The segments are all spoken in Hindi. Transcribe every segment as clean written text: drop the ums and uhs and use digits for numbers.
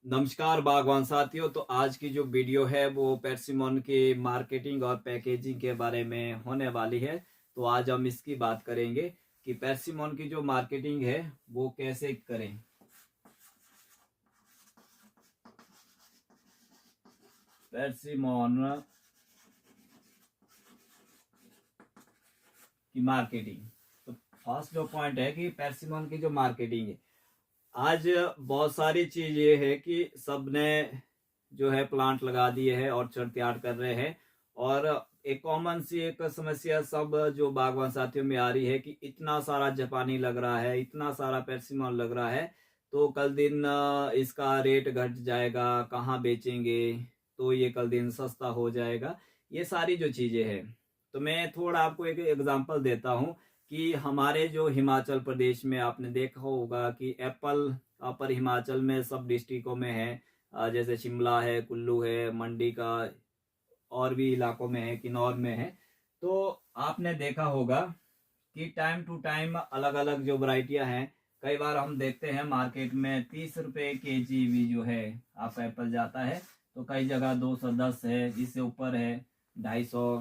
नमस्कार बागवान साथियों। तो आज की जो वीडियो है वो पेर्सिमोन की मार्केटिंग और पैकेजिंग के बारे में होने वाली है। तो आज हम इसकी बात करेंगे कि पेर्सिमोन की जो मार्केटिंग है वो कैसे करें। पेर्सिमोन की मार्केटिंग, तो फर्स्ट जो पॉइंट है कि पेर्सिमोन की जो मार्केटिंग है, आज बहुत सारी चीज ये है कि सबने जो है प्लांट लगा दिए हैं और छड़ तैयार कर रहे हैं। और एक कॉमन सी एक समस्या सब जो बागवान साथियों में आ रही है कि इतना सारा जापानी लग रहा है, इतना सारा पेर्सिमोन लग रहा है, तो कल दिन इसका रेट घट जाएगा, कहाँ बेचेंगे, तो ये कल दिन सस्ता हो जाएगा। ये सारी जो चीजें हैं, तो मैं थोड़ा आपको एक एग्जांपल देता हूँ कि हमारे जो हिमाचल प्रदेश में आपने देखा होगा कि एप्पल अपर हिमाचल में सब डिस्ट्रिक्टों में है। जैसे शिमला है, कुल्लू है, मंडी का और भी इलाकों में है, किन्नौर में है। तो आपने देखा होगा कि टाइम टू टाइम अलग अलग जो वराइटियां हैं, कई बार हम देखते हैं मार्केट में 30 रुपए केजी भी जो है आपका एप्पल जाता है। तो कई जगह 210 है, इससे ऊपर है, 250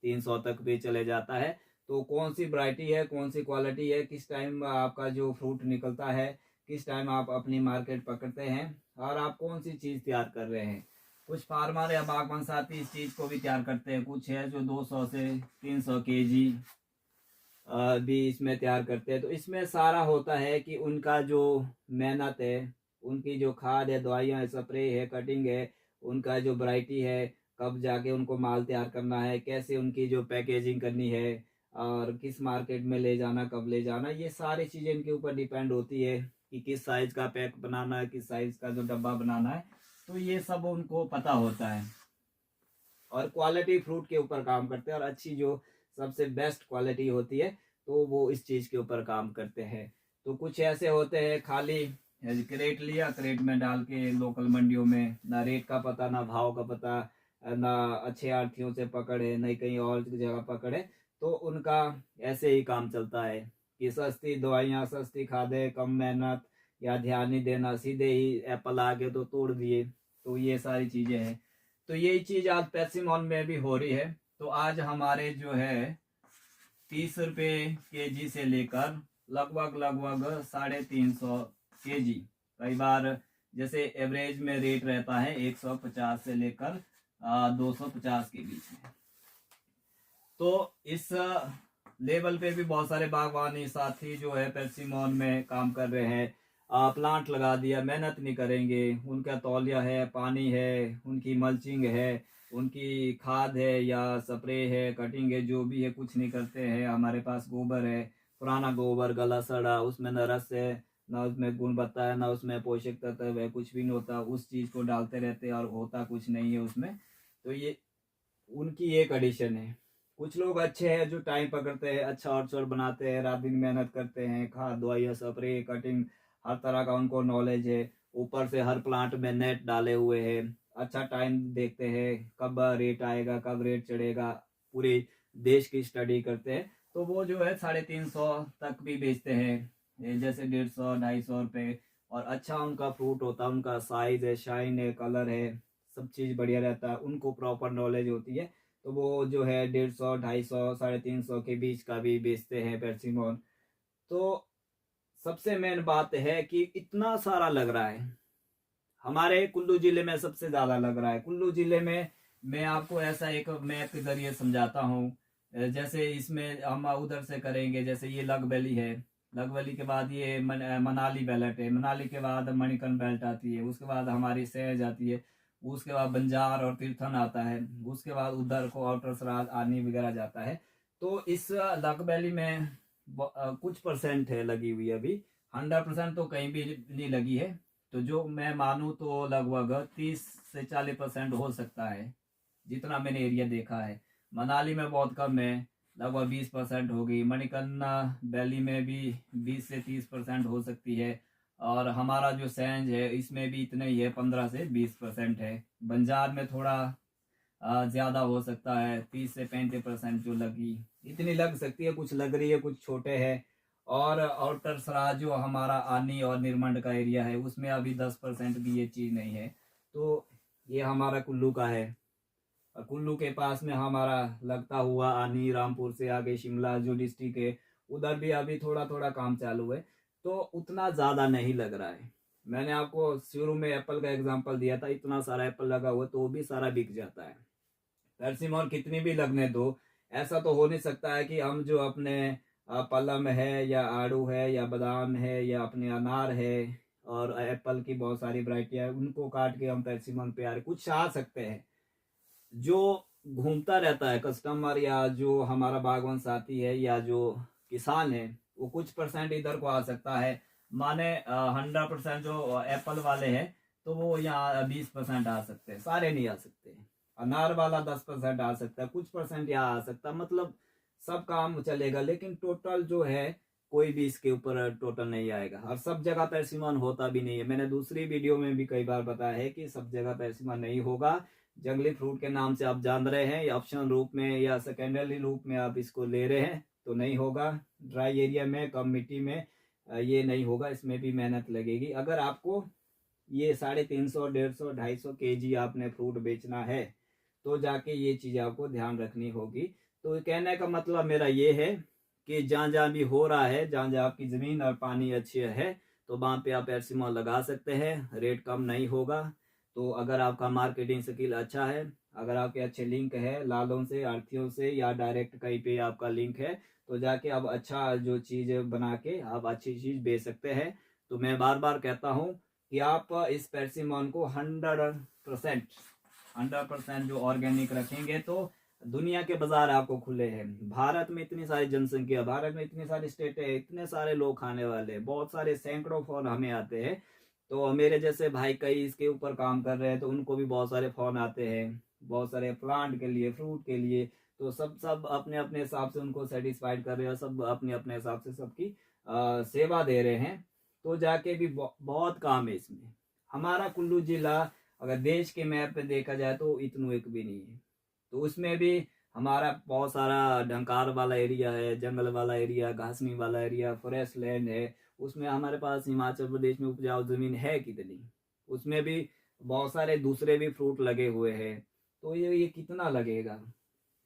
300 तक भी चले जाता है। तो कौन सी वरायटी है, कौन सी क्वालिटी है, किस टाइम आपका जो फ्रूट निकलता है, किस टाइम आप अपनी मार्केट पकड़ते हैं, और आप कौन सी चीज तैयार कर रहे हैं। कुछ फार्मर या बागवान साथी इस चीज को भी तैयार करते हैं, कुछ है जो 200 से 300 केजी भी इसमें तैयार करते हैं। तो इसमें सारा होता है कि उनका जो मेहनत है, उनकी जो खाद है, दवाइयाँ है, स्प्रे है, कटिंग है, उनका जो वैरायटी है, कब जाके उनको माल तैयार करना है, कैसे उनकी जो पैकेजिंग करनी है, और किस मार्केट में ले जाना, कब ले जाना, ये सारी चीजें इनके ऊपर डिपेंड होती है कि किस साइज का पैक बनाना है, किस साइज का जो डब्बा बनाना है। तो ये सब उनको पता होता है और क्वालिटी फ्रूट के ऊपर काम करते हैं, और अच्छी जो सबसे बेस्ट क्वालिटी होती है तो वो इस चीज के ऊपर काम करते हैं। तो कुछ ऐसे होते हैं खाली क्रेट लिया, क्रेट में डाल के लोकल मंडियों में ना रेट का पता, ना भाव का पता, ना अच्छे आढ़तियों से पकड़े, नहीं कहीं और जगह पकड़े, तो उनका ऐसे ही काम चलता है कि सस्ती दवाइयाँ, सस्ती खादें, कम मेहनत, या ध्यान नहीं देना, सीधे ही एप्पल आ गए तो तोड़ दिए। तो ये सारी चीजें हैं। तो यही चीज आज पेर्सिमोन में भी हो रही है। तो आज हमारे जो है 30 रुपए केजी से लेकर लगभग लगभग 350 केजी, कई बार जैसे एवरेज में रेट रहता है 150 से लेकर 250 के बीच में। तो इस लेवल पे भी बहुत सारे बागवानी साथी जो है पेर्सिमोन में काम कर रहे हैं। प्लांट लगा दिया, मेहनत नहीं करेंगे, उनका तौलिया है, पानी है, उनकी मल्चिंग है, उनकी खाद है या स्प्रे है, कटिंग है, जो भी है, कुछ नहीं करते हैं। हमारे पास गोबर है, पुराना गोबर गला सड़ा, उसमें न रस है, ना उसमें गुणवत्ता है, ना उसमें पोषक तत्व है, कुछ भी नहीं होता, उस चीज को डालते रहते हैं और होता कुछ नहीं है उसमें। तो ये उनकी एक एडिशन है। कुछ लोग अच्छे हैं जो टाइम पकड़ते हैं, अच्छा और बनाते हैं, रात दिन मेहनत करते हैं, खाद दवाइयाँ स्प्रे कटिंग हर तरह का उनको नॉलेज है। ऊपर से हर प्लांट में नेट डाले हुए हैं, अच्छा टाइम देखते हैं कब रेट आएगा, कब रेट चढ़ेगा, पूरे देश की स्टडी करते हैं। तो वो जो है 350 तक भी बेचते हैं, ये जैसे 150 250 रुपये। और अच्छा उनका फ्रूट होता है, उनका साइज है, शाइन है, कलर है, सब चीज बढ़िया रहता है, उनको प्रॉपर नॉलेज होती है। तो वो जो है 150 250 350 के बीच का भी बेचते हैं पेर्सिमोन। तो सबसे मेन बात है कि इतना सारा लग रहा है, हमारे कुल्लू जिले में सबसे ज्यादा लग रहा है। कुल्लू जिले में मैं आपको ऐसा एक मैप के जरिए समझाता हूँ। जैसे इसमें हम उधर से करेंगे, जैसे ये लग वैली है, लग वैली के बाद ये मनाली बेल्ट है, मनाली के बाद मणिकर्ण बेल्ट आती है, उसके बाद हमारी सैज आती है, उसके बाद बंजार और तीर्थन आता है, उसके बाद उधर को आउटर सराज आनी वगैरह जाता है। तो इस लग वैली में कुछ परसेंट है लगी हुई, अभी 100% तो कहीं भी नहीं लगी है। तो जो मैं मानूं तो लगभग 30 से 40% हो सकता है, जितना मैंने एरिया देखा है। मनाली में बहुत कम है, लगभग 20% होगी। मणिकर्णा वैली में भी 20 से 30% हो सकती है। और हमारा जो सेंज है इसमें भी इतने ही है, 15 से 20% है। बंजार में थोड़ा ज्यादा हो सकता है, 30 से 35% जो लगी, इतनी लग सकती है, कुछ लग रही है, कुछ छोटे हैं। और आउटर सराज जो हमारा आनी और निर्मंड का एरिया है उसमें अभी 10% भी ये चीज नहीं है। तो ये हमारा कुल्लू का है। और कुल्लू के पास में हमारा लगता हुआ आनी, रामपुर से आगे शिमला जो डिस्ट्रिक्ट है उधर भी अभी थोड़ा थोड़ा काम चालू है। तो उतना ज्यादा नहीं लग रहा है। मैंने आपको शुरू में एप्पल का एग्जांपल दिया था, इतना सारा एप्पल लगा हुआ तो वो भी सारा बिक जाता है। परसिमन कितनी भी लगने दो, ऐसा तो हो नहीं सकता है कि हम जो अपने पलम है या आड़ू है या बादाम है या अपने अनार है और एप्पल की बहुत सारी वैरायटियां है उनको काट के हम परसिमन पे आ रहे, कुछ आ सकते हैं। जो घूमता रहता है कस्टमर या जो हमारा बागवान साथी है या जो किसान है वो कुछ परसेंट इधर को आ सकता है। माने 100% जो एप्पल वाले हैं तो वो यहाँ 20% आ सकते हैं, सारे नहीं आ सकते। अनार वाला 10% आ सकता है, कुछ परसेंट यहाँ आ सकता है, मतलब सब काम चलेगा। लेकिन टोटल जो है कोई भी इसके ऊपर टोटल नहीं आएगा और सब जगह परसिमन होता भी नहीं है। मैंने दूसरी वीडियो में भी कई बार बताया है कि सब जगह परसिमन नहीं होगा। जंगली फ्रूट के नाम से आप जान रहे हैं, या ऑप्शन रूप में या सेकेंडरी रूप में आप इसको ले रहे हैं तो नहीं होगा। ड्राई एरिया में कम मिट्टी में ये नहीं होगा, इसमें भी मेहनत लगेगी। अगर आपको ये 350, 150, 250 kg आपने फ्रूट बेचना है तो जाके ये चीज आपको ध्यान रखनी होगी। तो कहने का मतलब मेरा ये है कि जहाँ जहाँ भी हो रहा है, जहाँ जहाँ आपकी जमीन और पानी अच्छी है तो वहां पे आप एरसीमॉल लगा सकते हैं, रेट कम नहीं होगा। तो अगर आपका मार्केटिंग स्किल अच्छा है, अगर आपके अच्छे लिंक है लालों से, आढ़तियों से या डायरेक्ट कहीं पे आपका लिंक है तो जाके आप अच्छा जो चीज बना के आप अच्छी चीज बेच सकते हैं। तो मैं बार बार कहता हूँ कि आप इस परसिमन को 100% जो ऑर्गेनिक रखेंगे तो दुनिया के बाजार आपको खुले हैं। भारत में इतनी सारी जनसंख्या, भारत में इतनी सारी स्टेट है, इतने सारे लोग खाने वाले, बहुत सारे सैकड़ों फोन हमें आते हैं। तो मेरे जैसे भाई कई इसके ऊपर काम कर रहे हैं तो उनको भी बहुत सारे फोन आते हैं, बहुत सारे प्लांट के लिए, फ्रूट के लिए। तो सब सब अपने अपने हिसाब से उनको सेटिस्फाइड कर रहे हैं, सब अपने अपने हिसाब से सबकी सेवा दे रहे हैं। तो जाके भी बहुत काम है इसमें। हमारा कुल्लू जिला अगर देश के मैप पे देखा जाए तो इतना एक भी नहीं है। तो उसमें भी हमारा बहुत सारा डंकार वाला एरिया है, जंगल वाला एरिया, घासनी वाला एरिया, फॉरेस्ट लैंड है। उसमें हमारे पास हिमाचल प्रदेश में उपजाऊ जमीन है कितनी, उसमें भी बहुत सारे दूसरे भी फ्रूट लगे हुए हैं। तो ये कितना लगेगा,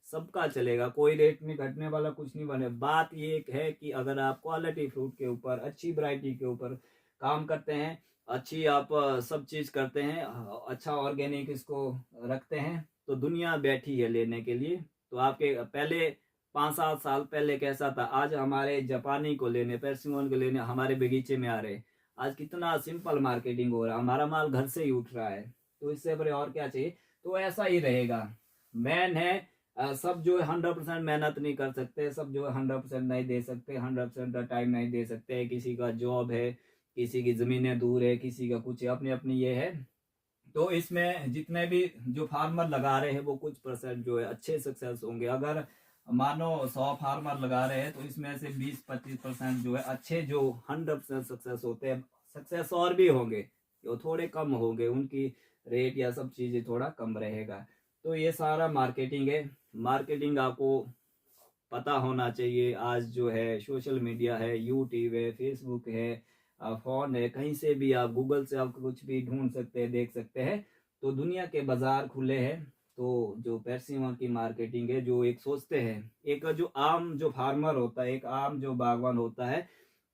सबका चलेगा, कोई रेट में घटने वाला कुछ नहीं बने। बात ये है कि अगर आप क्वालिटी फ्रूट के ऊपर, अच्छी वैरायटी के ऊपर काम करते हैं, अच्छी आप सब चीज करते हैं, अच्छा ऑर्गेनिक इसको रखते हैं तो दुनिया बैठी है लेने के लिए। तो आपके पहले 5-7 साल पहले कैसा था, आज हमारे जापानी को लेने, परसिमन को लेने हमारे बगीचे में आ रहे। आज कितना सिंपल मार्केटिंग हो रहा है, हमारा माल घर से ही उठ रहा है। तो इससे बड़े और क्या चाहिए। तो ऐसा ही रहेगा। मैन है सब जो है 100% मेहनत नहीं कर सकते, सब जो है 100% नहीं दे सकते, 100% का टाइम नहीं दे सकते। किसी का जॉब है, किसी की जमीनें दूर है, किसी का कुछ है, अपनी अपनी ये है। तो इसमें जितने भी जो फार्मर लगा रहे हैं वो कुछ परसेंट जो है अच्छे सक्सेस होंगे। अगर मानो 100 फार्मर लगा रहे हैं तो इसमें से 20-25% जो है अच्छे, जो 100% सक्सेस होते हैं। सक्सेस और भी होंगे, जो थोड़े कम होंगे, उनकी रेट या सब चीजें थोड़ा कम रहेगा। तो ये सारा मार्केटिंग है। मार्केटिंग आपको पता होना चाहिए। आज जो है सोशल मीडिया है, यूट्यूब है, फेसबुक है, फोन है, कहीं से भी आप गूगल से आप कुछ भी ढूंढ सकते हैं, देख सकते हैं। तो दुनिया के बाजार खुले हैं। तो जो परसिमन की मार्केटिंग है, जो एक सोचते हैं, एक जो आम जो फार्मर होता है, एक आम जो बागवान होता है,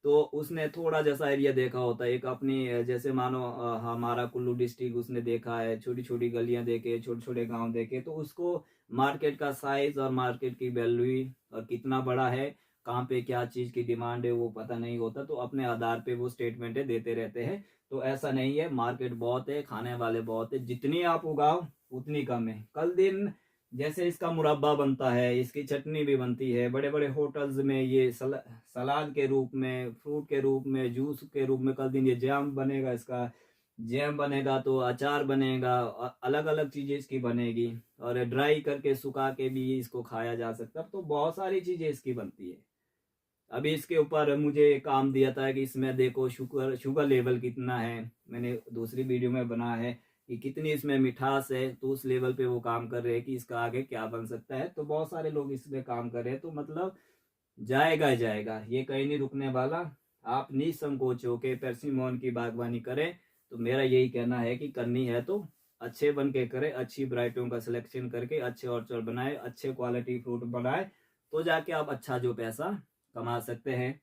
तो उसने थोड़ा जैसा एरिया देखा होता है, एक अपनी जैसे मानो हमारा कुल्लू डिस्ट्रिक्ट उसने देखा है, छोटी छोटी गलियां देखे, छोटे छोटे गांव देखे, तो उसको मार्केट का साइज और मार्केट की वैल्यू और कितना बड़ा है, कहाँ पे क्या चीज की डिमांड है वो पता नहीं होता। तो अपने आधार पे वो स्टेटमेंट देते रहते हैं। तो ऐसा नहीं है, मार्केट बहुत है, खाने वाले बहुत है, जितनी आप उगाओ उतनी कम है। कल दिन जैसे इसका मुरब्बा बनता है, इसकी चटनी भी बनती है, बड़े बड़े होटल्स में ये सलाद के रूप में, फ्रूट के रूप में, जूस के रूप में, कल दिन ये जैम बनेगा, इसका जैम बनेगा, तो अचार बनेगा, अलग अलग चीजें इसकी बनेगी, और ड्राई करके सुखा के भी इसको खाया जा सकता है। तो बहुत सारी चीजें इसकी बनती है। अभी इसके ऊपर मुझे काम दिया था कि इसमें देखो शुगर शुगर लेवल कितना है, मैंने दूसरी वीडियो में बना है कि कितनी इसमें मिठास है। तो उस लेवल पे वो काम कर रहे हैं कि इसका आगे क्या बन सकता है। तो बहुत सारे लोग इसमें काम कर रहे हैं। तो मतलब जाएगा ही जाएगा, ये कहीं नहीं रुकने वाला। आप निसंकोच होके पेर्सिमोन की बागवानी करें। तो मेरा यही कहना है कि करनी है तो अच्छे बन के करें, अच्छी वैरायटियों का सिलेक्शन करके अच्छे ऑर्चर्ड बनाए, अच्छे क्वालिटी फ्रूट बनाए, तो जाके आप अच्छा जो पैसा कमा सकते हैं।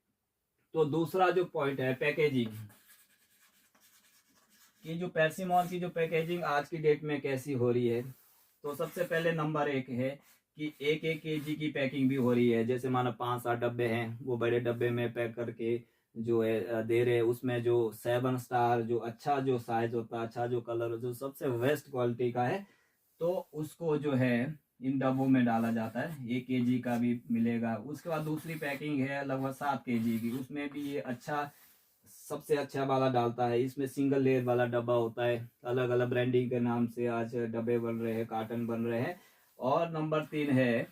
तो दूसरा जो पॉइंट है पैकेजिंग की, जो पेर्सिमोन की जो पैकेजिंग आज की डेट में कैसी हो रही है। तो सबसे पहले नंबर एक है कि 1-1 kg की पैकिंग भी हो रही है। जैसे मानो 5-7 डब्बे हैं, वो बड़े डब्बे में पैक करके जो है दे रहे हैं। उसमें जो 7 स्टार जो अच्छा जो साइज होता है, अच्छा जो कलर जो सबसे बेस्ट क्वालिटी का है, तो उसको जो है इन डब्बों में डाला जाता है। 1 kg का भी मिलेगा। उसके बाद दूसरी पैकिंग है लगभग 7 kg की, उसमें भी ये अच्छा सबसे अच्छा वाला डालता है। इसमें सिंगल लेयर वाला डब्बा होता है, अलग अलग ब्रांडिंग के नाम से आज डब्बे बन रहे हैं, कार्टन बन रहे हैं। और नंबर 3 है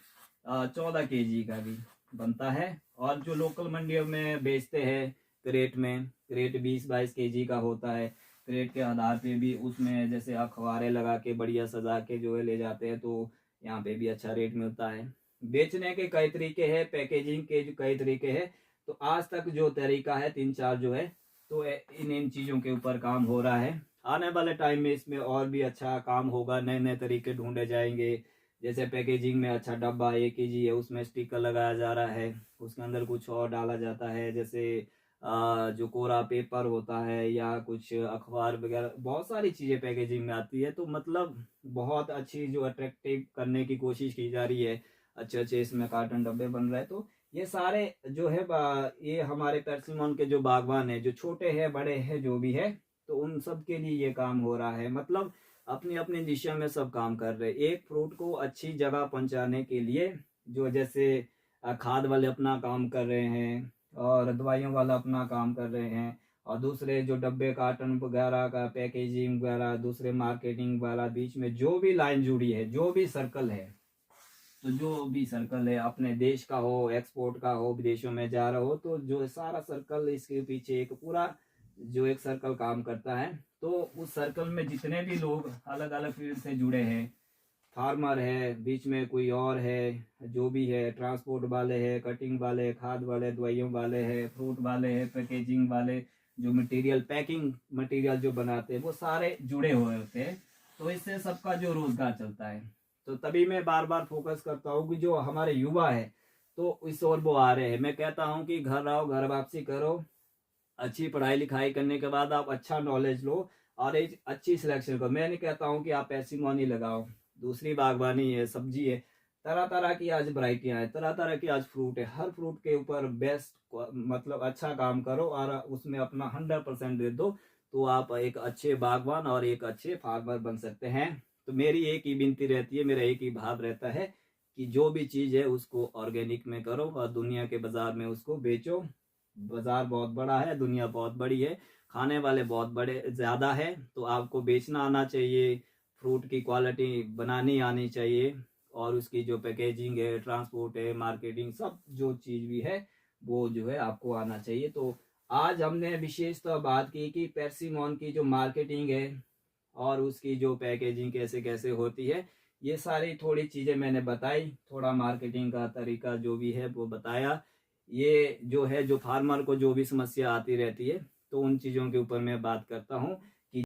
14 kg का भी बनता है। और जो लोकल मंडियों में बेचते हैं क्रेट में, क्रेट 20-22 kg का होता है। क्रेट के आधार पे भी उसमें जैसे अखबारें लगा के बढ़िया सजा के जो है ले जाते हैं, तो यहाँ पे भी अच्छा रेट मिलता है। बेचने के कई तरीके हैं, पैकेजिंग के जो कई तरीके हैं। तो आज तक जो तरीका है 3-4 जो है, तो इन चीजों के ऊपर काम हो रहा है। आने वाले टाइम में इसमें और भी अच्छा काम होगा, नए नए तरीके ढूंढे जाएंगे। जैसे पैकेजिंग में अच्छा डब्बा 1 kg है, उसमें स्टिकर लगाया जा रहा है, उसके अंदर कुछ और डाला जाता है। जैसे जो कोरा पेपर होता है या कुछ अखबार वगैरह, बहुत सारी चीजें पैकेजिंग में आती है। तो मतलब बहुत अच्छी जो अट्रैक्टिव करने की कोशिश की जा रही है। अच्छे अच्छे इसमें कार्टन डब्बे बन रहे हैं। तो ये सारे जो है ये हमारे पेर्सिमोन के जो बागवान है, जो छोटे हैं बड़े हैं जो भी है, तो उन सब के लिए ये काम हो रहा है। मतलब अपनी अपनी दिशा में सब काम कर रहे हैं। एक फ्रूट को अच्छी जगह पहुंचाने के लिए जो जैसे खाद वाले अपना काम कर रहे हैं और दवाइयों वाला अपना काम कर रहे हैं, और दूसरे जो डब्बे कार्टन वगैरह का पैकेजिंग वगैरह, दूसरे मार्केटिंग वाला, बीच में जो भी लाइन जुड़ी है, जो भी सर्कल है, तो जो भी सर्कल है अपने देश का हो, एक्सपोर्ट का हो, विदेशों में जा रहा हो, तो जो सारा सर्कल इसके पीछे एक पूरा जो एक सर्कल काम करता है। तो उस सर्कल में जितने भी लोग अलग अलग फील्ड से जुड़े हैं, फार्मर है, बीच में कोई और है, जो भी है, ट्रांसपोर्ट वाले हैं, कटिंग वाले, खाद वाले, दवाइयों वाले हैं, फ्रूट वाले हैं, पैकेजिंग वाले, जो मटेरियल पैकिंग मटेरियल जो बनाते हैं, वो सारे जुड़े हुए होते हैं। तो इससे सबका जो रोजगार चलता है। तो तभी मैं बार बार फोकस करता हूँ कि जो हमारे युवा है, तो इस ओर वो आ रहे हैं। मैं कहता हूँ कि घर आओ, घर वापसी करो, अच्छी पढ़ाई लिखाई करने के बाद आप अच्छा नॉलेज लो और एक अच्छी सिलेक्शन करो। मैं नहीं कहता हूँ कि आप पैसिमोनी लगाओ, दूसरी बागवानी है, सब्जी है, तरह तरह की आज वराइटियां हैं, तरह तरह की आज फ्रूट है। हर फ्रूट के ऊपर बेस्ट मतलब अच्छा काम करो और उसमें अपना 100% दे दो, तो आप एक अच्छे बागवान और एक अच्छे फार्मर बन सकते हैं। तो मेरी एक ही विनती रहती है, मेरा एक ही भाव रहता है कि जो भी चीज़ है उसको ऑर्गेनिक में करो और दुनिया के बाजार में उसको बेचो। बाजार बहुत बड़ा है, दुनिया बहुत बड़ी है, खाने वाले बहुत बड़े ज़्यादा है, तो आपको बेचना आना चाहिए, फ्रूट की क्वालिटी बनानी आनी चाहिए, और उसकी जो पैकेजिंग है, ट्रांसपोर्ट है, मार्केटिंग, सब जो चीज़ भी है वो जो है आपको आना चाहिए। तो आज हमने विशेषतः बात की कि पेर्सिमोन की जो मार्केटिंग है और उसकी जो पैकेजिंग कैसे कैसे होती है, ये सारी थोड़ी चीज़ें मैंने बताई, थोड़ा मार्केटिंग का तरीका जो भी है वो बताया। ये जो है जो फार्मर को जो भी समस्या आती रहती है, तो उन चीज़ों के ऊपर मैं बात करता हूँ।